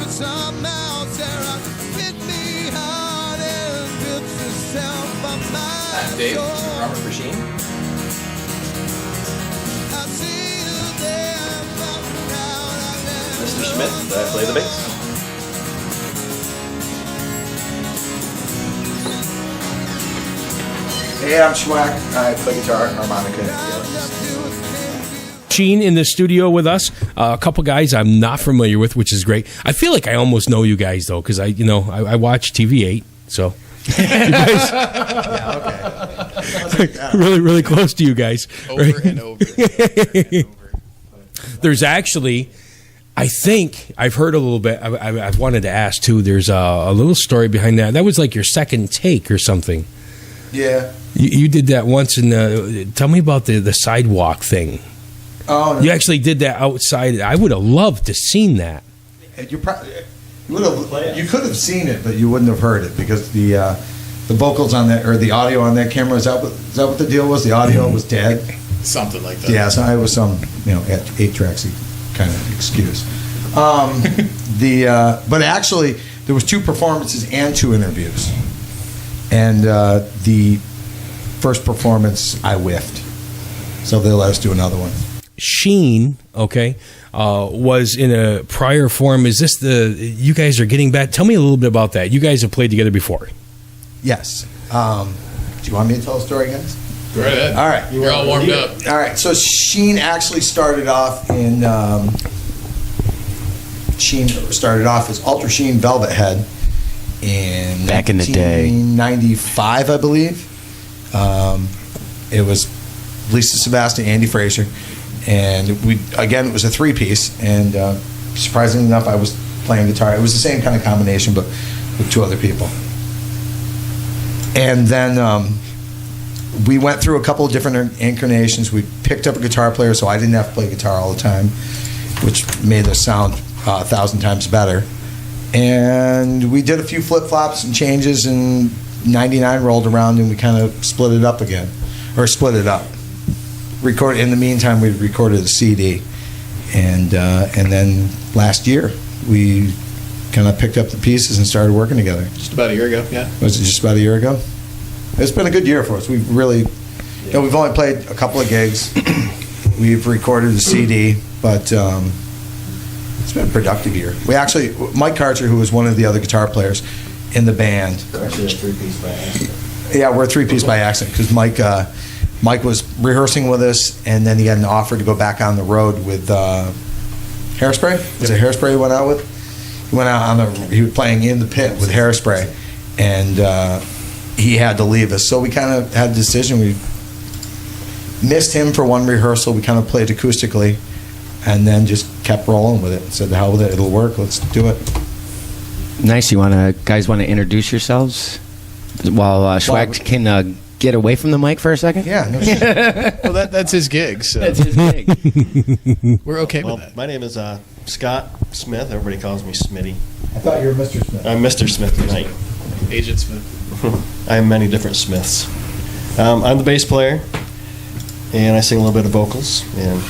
Dave, drummer for Sheen. Mr. Smith, play the bass. Hey, I'm Schwack. I play guitar and harmonica. Sheen in the studio with us. A couple guys I'm not familiar with, which is great. I feel like I almost know you guys though, because I watch TV8, so. You guys, really, really close to you guys. Over and over. There's actually, I think I've heard a little bit. I've wanted to ask too. There's a little story behind that. That was like your second take or something. Yeah. You did that once, and tell me about the sidewalk thing. Oh, no. You actually did that outside. I would have loved to seen that. You could have seen it, but you wouldn't have heard it because the vocals on that, or the audio on that camera, is that what the deal was? The audio was dead. Something like that. Yeah, so I was some 8-tracksy kind of excuse. But actually there was 2 performances and 2 interviews, and the first performance I whiffed, so they let us do another one. Sheen, okay, was in a prior form. Is this you guys are getting back? Tell me a little bit about that. You guys have played together before. Yes. Do you want me to tell a story, guys? Go ahead. All right. You're all warmed up. All right. So Sheen actually started off as Ultra Sheen Velvet Head in back in the day, 1995, I believe. It was Lisa Sebastian, Andy Fraser, and it was a 3-piece. And surprisingly enough, I was playing guitar. It was the same kind of combination, but with 2 other people. And then we went through a couple of different incarnations. We picked up a guitar player, so I didn't have to play guitar all the time, which made us sound 1,000 times better. And we did a few flip-flops and changes, and 99 rolled around, and we kind of split it up. In the meantime, we recorded a CD, and then last year we kind of picked up the pieces and started working together. Just about a year ago, yeah. Was it just about a year ago? It's been a good year for us. We've really, we've only played a couple of gigs. We've recorded a CD, but it's been a productive year. We actually, Mike Karcher, who was one of the other guitar players in the band. Actually, a 3-piece by accident. Yeah, we're a 3-piece by accident because Mike was rehearsing with us, and then he had an offer to go back on the road with Hairspray. Was it Hairspray he went out with? He went out he was playing in the pit with Hairspray, and he had to leave us. So we kind of had a decision. We missed him for one rehearsal. We kind of played acoustically, and then just kept rolling with it. Said, "The hell with it, it'll work. Let's do it." Nice. Guys want to introduce yourselves while Schwack can get away from the mic for a second? Yeah. No Well, that's his gig. So That's his gig. we're okay with that. My name is Scott Smith. Everybody calls me Smitty. I thought you were Mr. Smith. I'm Mr. Smith tonight. Agent Smith. I have many different Smiths. I'm the bass player, and I sing a little bit of vocals. And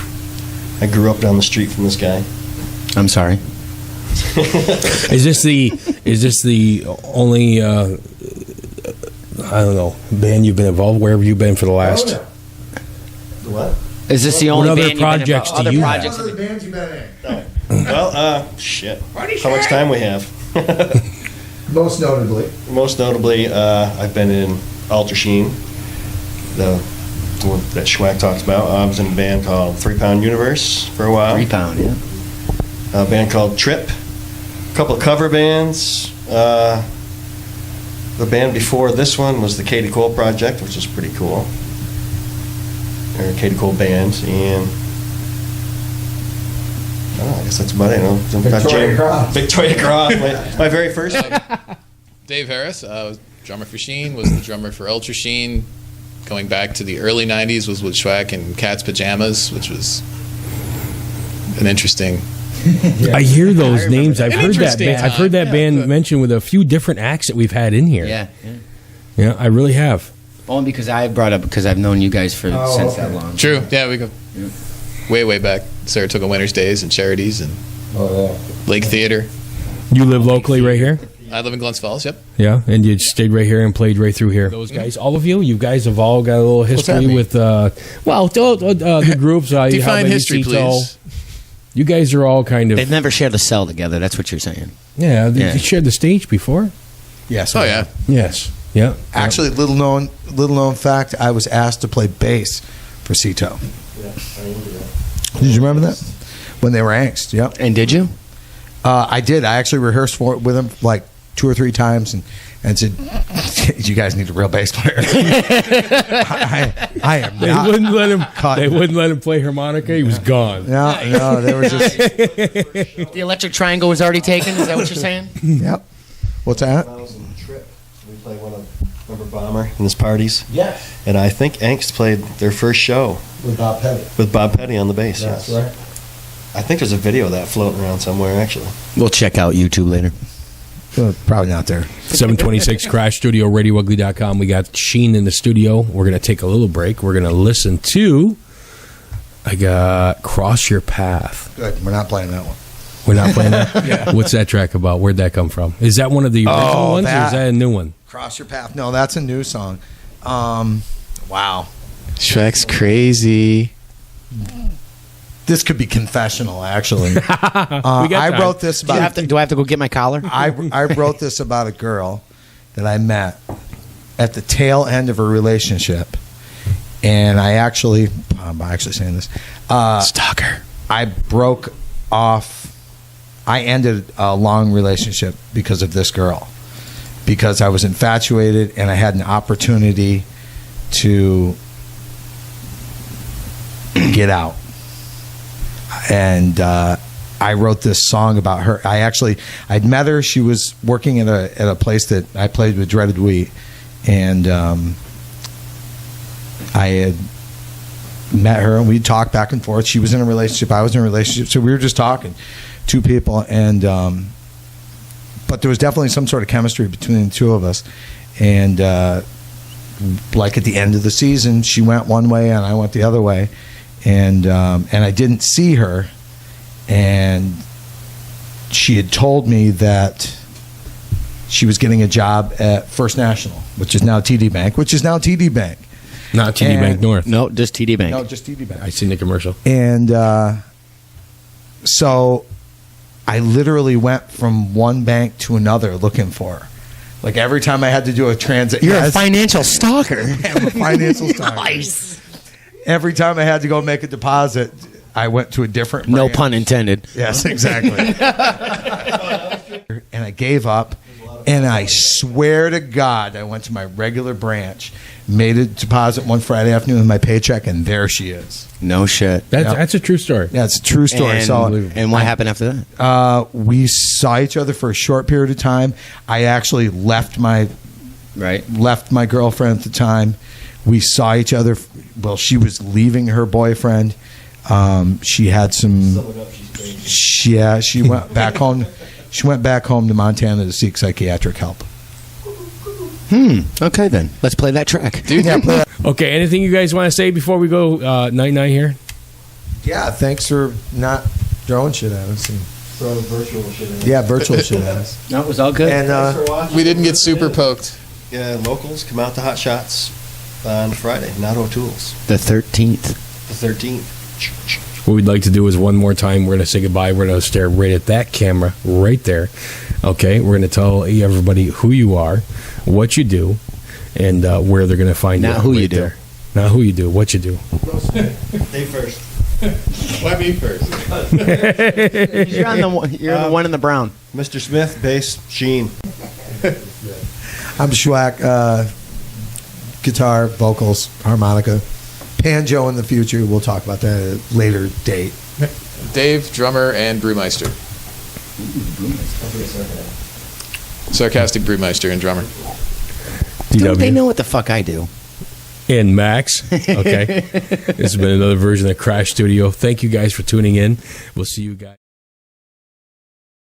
I grew up down the street from this guy. I'm sorry. Is this the only I don't know band you've been involved? Where have you been for the last? What? Is this the only What other band you've been projects involved- do other you projects What other bands you been in? Well, shit. How much time we have? Most notably. Most notably, I've been in Ultra Sheen, the one that Schwack talks about. I was in a band called 3 Pound Universe for a while. 3 Pound, yeah. A band called Trip. A couple of cover bands. The band before this one was the Katie Cole Project, which is pretty cool. Or Katie Cole Band, and I guess that's about it. Victoria Cross. Victoria Cross, my very first. Dave Harris, was drummer for Sheen, was the drummer for Ultra Sheen. Going back to the early 90s was with Schwack and Cat's Pajamas, which was an interesting... I hear those names. I've heard that Interesting band. I've heard that time. band Yeah. mentioned with a few different acts that we've had in here. Yeah. Yeah, I really have. Only because I've known you guys since that long. True, yeah, we go way back. Saratoga Winners Days and Charities and Lake Theater. You live locally right here? I live in Glens Falls. Yep. Yeah, and you stayed right here and played right through here. Those guys, all of you guys have all got a little history mean? with, the groups. Define history, please. You guys are all kind of... They've never shared a cell together. That's what you're saying. Yeah, Yeah. you shared the stage before? Yes. Oh yeah. Yes. Yeah. Actually, little known fact, I was asked to play bass for Cito. Did you remember that? When they were Angst, yep. And did you? I did. I actually rehearsed with them like 2 or 3 times and said, "You guys need a real bass player." I am They not. wouldn't let him. cut. They wouldn't let him play harmonica. He was gone. No, they were just. The electric triangle was already taken. Is that what you're saying? Yep. What's that? When I was in Trip, we played remember Bomber in his parties? Yes. And I think Angst played their first show With Bob Petty. with Bob Petty on the bass. That's yes. right. I think there's a video of that floating around somewhere, actually. We'll check out YouTube later. Probably not there. 726 Crash Studio, RadioUgly.com. We got Sheen in the studio. We're going to take a little break. We're going to listen to, I got Cross Your Path. Good. We're not playing that one. We're not playing that? What's that track about? Where'd that come from? Is that one of the original ones, or is that a new one? Cross Your Path. No, that's a new song. Wow. Shrek's crazy. This could be confessional, actually. got I time. wrote this Do I about. have to go get my collar? I wrote this about a girl that I met at the tail end of a relationship, and I'm actually saying this. Stalker. I broke off. I ended a long relationship because of this girl, because I was infatuated and I had an opportunity to get out. And I wrote this song about her. I'd met her. She was working at a place that I played with Dreaded Wheat, and I had met her, and we talked back and forth. She was in a relationship. I was in a relationship, so we were just talking, 2 people, and but there was definitely some sort of chemistry between the 2 of us, and like at the end of the season, she went one way and I went the other way. And I didn't see her, and she had told me that she was getting a job at First National, which is now TD Bank, Not TD Bank North. No, just TD Bank. No, just TD Bank. I seen the commercial. And so I literally went from one bank to another looking for her. Like every time I had to do a transit. You're a financial stalker. I'm a financial stalker. Nice. Every time I had to go make a deposit, I went to a different No branch. pun intended. Yes, exactly. And I gave up, and I swear to God, I went to my regular branch, made a deposit one Friday afternoon with my paycheck, and there she is. No shit. That's a true story. Yeah, it's a true story. And what happened after that? We saw each other for a short period of time. I actually left my girlfriend at the time. We saw each other. Well, she was leaving her boyfriend. She had some. Yeah, she went back home. She went back home to Montana to seek psychiatric help. Okay, then. Let's play that track. Dude, yeah, play that. Okay, anything you guys want to say before we go night-night here? Yeah, thanks for not throwing shit at us. Throwing virtual shit in. Yeah, virtual shit at us. No, it was all good. And We didn't get super poked. Yeah, locals come out to Hot Shots on Friday, not O'Toole's, the 13th. the 13th. What we'd like to do is one more time, we're going to say goodbye. We're going to stare right at that camera right there. Okay, we're going to tell everybody who you are, what you do, and where they're going to find you. Not who right you do. there. Not who you do, what you do. They first. Why me first? You're on the one in the brown. Mr. Smith, bass, Sheen. I'm Schwack, guitar, vocals, harmonica, banjo in the future. We'll talk about that at a later date. Dave, drummer, and brewmeister. Sarcastic brewmeister and drummer. Don't they DW. know what the fuck I do? And Max. Okay. This has been another version of Crash Studio. Thank you guys for tuning in. We'll see you guys.